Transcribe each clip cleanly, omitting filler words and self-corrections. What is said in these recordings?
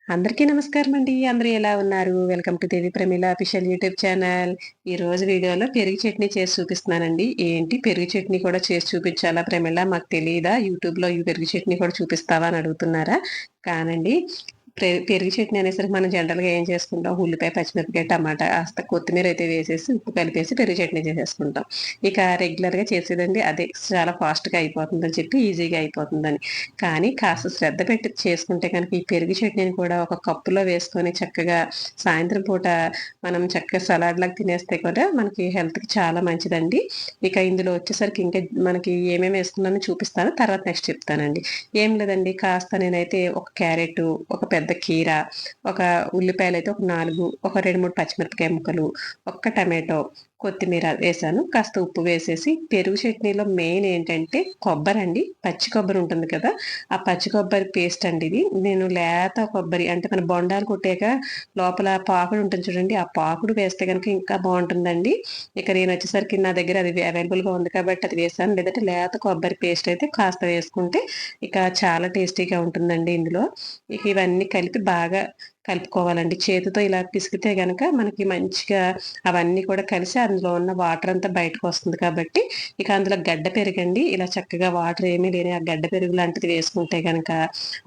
అందరికీ నమస్కారం అండి. అందరూ ఎలా ఉన్నారు? Welcome to Devi Pramila official YouTube channel. ఈ రోజు వీడియోలో పెరుగు చట్నీ చేసి చూపిస్తున్నానండి. ఏంటి పెరుగు చట్నీ కూడా చేసి చూపించాలా ప్రమీల? మాకు తెలీదా? యూట్యూబ్‌లో ఈ పెరుగు చట్నీ కూడా చూపిస్తావా అని అడుగుతున్నారా? కానండి. పెరుగు చట్నీ అనేసరికి మనం జనరల్‌గా ఏం చేసుకుంటాం, ఉల్లిపాయ, పచ్చిమిరపకాయ, టమాటా, కాస్త కొత్తిమీర అయితే వేసేసి, ఉప్పు కలిపేసి పెరుగు చట్నీ చేసేసుకుంటాం. ఇక రెగ్యులర్‌గా చేసేదండి అదే. చాలా ఫాస్ట్‌గా అయిపోతుందని చెప్పి ఈజీగా అయిపోతుందని. కానీ కాస్త శ్రద్ధ పెట్టి చేసుకుంటే కనుక ఈ పెరుగు చట్నీని కూడా ఒక కప్పులో వేసుకొని చక్కగా సాయంత్రం పూట మనం చక్కగా సలాడ్‌లాగా తినేస్తే కూడా మనకి హెల్త్‌కి చాలా మంచిదండి. ఇక ఇందులో వచ్చేసరికి ఇంకా మనకి ఏమేమి వేసుకున్నానో చూపిస్తాను. తర్వాత నెక్స్ట్ చెప్తానండి. ఏం లేదండి, కాస్త నేనైతే ఒక క్యారెటు, ఒక పెద్ద కీర, ఒక ఉల్లిపాయలైతే ఒక 4, ఒక 2, 3 పచ్చిమిరపకాయ ముక్కలు, ఒక్క టమాటో, కొత్తిమీర వేశాను. కాస్త ఉప్పు వేసేసి పెరుగు చట్నీలో మెయిన్ ఏంటంటే కొబ్బరండి. పచ్చి కొబ్బరి ఉంటుంది కదా! ఆ పచ్చి కొబ్బరి పేస్ట్ అండి ఇది. నేను లేత కొబ్బరి అంటే మన బొండాలు కొట్టాక లోపల పాకుడు ఉంటుంది చూడండి. ఆ పాకుడు వేస్తే గనుక ఇంకా బావుంటుందండి. ఇక నేనొచ్చేసరికి నా దగ్గర అది అవైలబుల్‌గా ఉంది కాబట్టి అది వేశాను. లేదంటే లేత కొబ్బరి పేస్ట్ అయితే కాస్త వేసుకుంటే ఇక చాలా టేస్టీగా ఉంటుందండి ఇందులో. ఇక ఇవన్నీ కలిపి బాగా కలుపుకోవాలండి. చేతితో ఇలా పిసికితే గనక మనకి మంచిగా అవన్నీ కూడా కలిసి అందులో ఉన్న వాటర్ అంతా బయటకొస్తుంది కాబట్టి, ఇక అందులో గడ్డ పెరుగండి. ఇలా చక్కగా వాటర్ ఏమీ లేని ఆ గడ్డ పెరుగు లాంటిది వేసుకుంటే గనక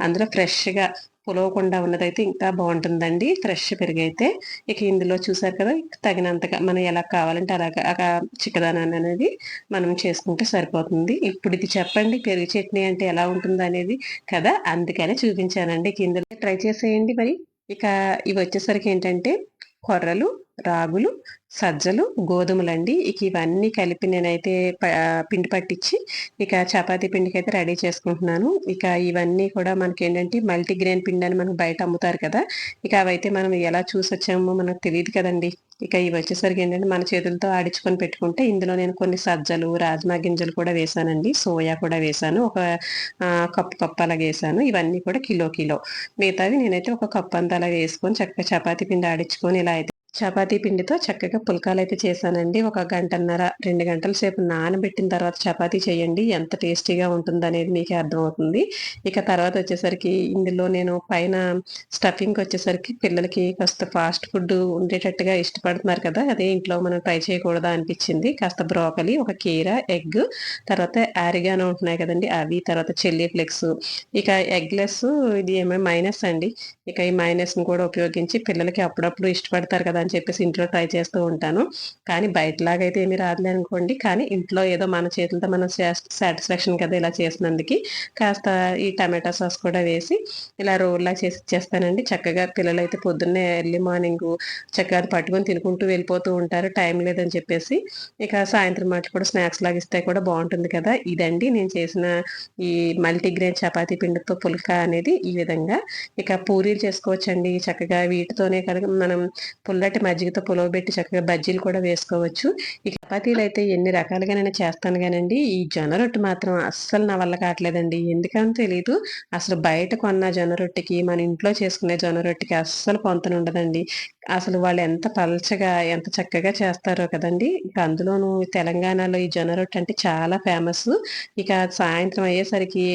అందులో ఫ్రెష్‌గా పులవకుండా ఉన్నదైతే ఇంకా బావుంటుందండి. ఫ్రెష్ పెరుగైతే. ఇక ఇందులో చూసారు కదా! తగినంతగా మనం ఎలా కావాలంటే అలాగా చిక్కదనాన్ని అనేది మనం చేసుకుంటే సరిపోతుంది. ఇప్పుడు ఇది చెప్పండి, పెరుగు చట్నీ అంటే ఎలా ఉంటుందనేది కదా! అందుకనే చూపించానండి. ఇందులో ట్రై చేసేయండి మరి. ఇక ఇవొచ్చేసరికి ఏంటంటే కొర్రలు, రాగులు, సజ్జలు, గోధుమలండి. ఇక ఇవన్నీ కలిపి నేనైతే పిండి పట్టిచ్చి ఇక చపాతీ పిండికైతే రెడీ చేసుకుంటున్నాను. ఇక ఇవన్నీ కూడా మనకేంటంటే మల్టీగ్రెయిన్ పిండని మనకు బయట అమ్ముతారు కదా! ఇక అవైతే మనం ఎలా చూసొచ్చామో మనకు తెలీదు కదండీ! ఇక ఇవొచ్చేసరికి ఏంటంటే మన చేతులతో ఆడించుకొని పెట్టుకుంటే ఇందులో నేను కొన్ని సజ్జలు, రాజ్మా గింజలు కూడా వేశానండి. సోయా కూడా వేశాను. ఒక కప్పు అలాగేశాను. ఇవన్నీ కూడా కిలో. మిగతావి నేనైతే ఒక కప్పంతా అలా వేసుకొని చక్కగా చపాతీ పిండి ఆడించుకొని ఇలా అయితే చపాతీ పిండితో చక్కగా పుల్కాలైతే చేశానండి. ఒక గంటన్నర, 2 గంటల సేపు నానబెట్టిన తర్వాత చపాతీ చేయండి. ఎంత టేస్టీగా ఉంటుందనేది మీకే అర్థమవుతుంది. ఇక తర్వాతొచ్చేసరికి ఇందులో నేను పైన స్టఫింగ్‌కొచ్చేసరికి పిల్లలకి కాస్త ఫాస్ట్ ఫుడ్ ఉండేటట్టుగా ఇష్టపడుతున్నారు కదా! అదే ఇంట్లో మనం ట్రై చేయకూడదా అనిపిచ్చింది. కాస్త బ్రోకలి, ఒక కీర, ఎగ్, తర్వాత ఆరిగానో ఉంటున్నాయి కదండీ! అవి, తర్వాత చిల్లీ ఫ్లేక్స్, ఇక ఎగ్‌లెస్ ఇది ఏమో మైనస్ అండి. ఇక ఈ మైనస్‌ని కూడా ఉపయోగించి పిల్లలకి అప్పుడప్పుడు ఇష్టపడతారు కదా అని చెప్పేసి ఇంట్లో ట్రై చేస్తూ ఉంటాను. కానీ బయటలాగా అయితే ఏమీ రాదులే అనుకోండి. కానీ ఇంట్లో ఏదో మన చేతులతో మనం సాటిస్ఫాక్షన్ కదా ఇలా చేసినందుకి. కాస్త ఈ టమాటా సాస్ కూడా వేసి ఇలా రోల్‌లా చేసి ఇచ్చేస్తానండి. చక్కగా పిల్లలైతే పొద్దున్నే ఎర్లీ మార్నింగు చక్కగా అది పట్టుకొని తినుకుంటూ వెళ్ళిపోతూ ఉంటారు టైం లేదని చెప్పేసి. ఇక సాయంత్రం మాటలు కూడా స్నాక్స్ లాగా ఇస్తే కూడా బావుంటుంది కదా! ఇదండి నేను చేసిన ఈ మల్టీగ్రెయిన్ చపాతీ పిండితో పుల్కా అనేది ఈ విధంగా. ఇక పూరీలు చేసుకోవచ్చండి చక్కగా వీటితోనే కనుక మనం పుల్లటి మజ్జిగతో పులవబెట్టి చక్కగా బజ్జీలు కూడా వేసుకోవచ్చు. ఈ చపాతీలైతే ఎన్ని రకాలుగా నేను చేస్తాను గానండి, ఈ జొన్న రొట్టె మాత్రం అస్సలు నా వల్ల కావట్లేదండి. ఎందుకనో తెలీదు. అసలు బయట కొన్న జొన్న రొట్టెకి, మన ఇంట్లో చేసుకునే జొన్న రొట్టెకి అస్సలు పొంతనుండదండి. అసలు వాళ్ళు ఎంత పల్చగా, ఎంత చక్కగా చేస్తారో కదండీ! ఇక అందులోనూ తెలంగాణలో ఈ జొన్న రొట్టె అంటే చాలా ఫేమస్సు. ఇక సాయంత్రం అయ్యేసరికి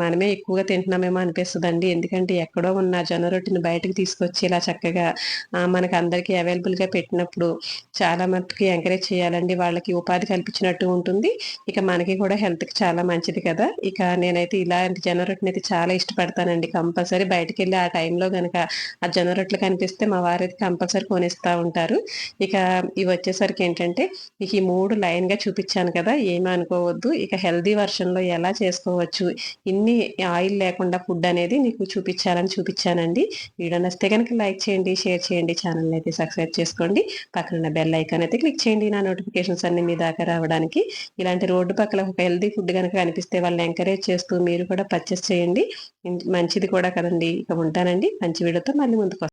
మనమే ఎక్కువగా తింటున్నామేమో అనిపిస్తదండి. ఎందుకంటే ఎక్కడో ఉన్న జొన్న రొట్టెని బయటకి తీసుకొచ్చి ఇలా చక్కగా మనకందరికీ అవైలబుల్‌గా పెట్టినప్పుడు చాలా మట్టుకు ఎంకరేజ్ చేయాలండి. వాళ్ళకి ఉపాధి కల్పించినట్టు ఉంటుంది. ఇక మనకి కూడా హెల్త్‌కి చాలా మంచిది కదా! ఇక నేనైతే ఇలాంటి జొన్న రొట్టెనైతే చాలా ఇష్టపడతానండి. కంపల్సరీ బయటికెళ్ళి ఆ టైంలో గనక ఆ జొన్న రొట్టెలు కనిపిస్తే మా వారైతే కంపల్సరీ కొనిస్తా ఉంటారు. ఇక ఇవొచ్చేసరికేంటంటే మీకు ఈ 3 లైన్‌గా చూపిచ్చాను కదా! ఏమి అనుకోవద్దు. ఇక హెల్తీ వెర్షన్‌లో ఎలా చేసుకోవచ్చు, ఇన్ని ఆయిల్ లేకుండా ఫుడ్ అనేది మీకు చూపిచ్చాలని చూపిచ్చానండి. వీడియో నచ్చితే గనుక లైక్ చేయండి, షేర్ చేయండి. ఛానెల్‌ని అయితే సబ్స్క్రైబ్ చేసుకోండి. పక్కనున్న బెల్ ఐకాన్ అయితే క్లిక్ చేయండి. నా నోటిఫికేషన్స్ అన్నీ మీ దాకా రావడానికి. ఇలాంటి రోడ్డు పక్కల ఒక హెల్తీ ఫుడ్ గనక కనిపిస్తే వాళ్ళని ఎంకరేజ్ చేస్తూ మీరు కూడా పర్చేస్ చేయండి. మంచిది కూడా కదండీ! ఇక ఉంటానండి. మంచి వీడియోతో మళ్ళీ ముందుకొస్తాను.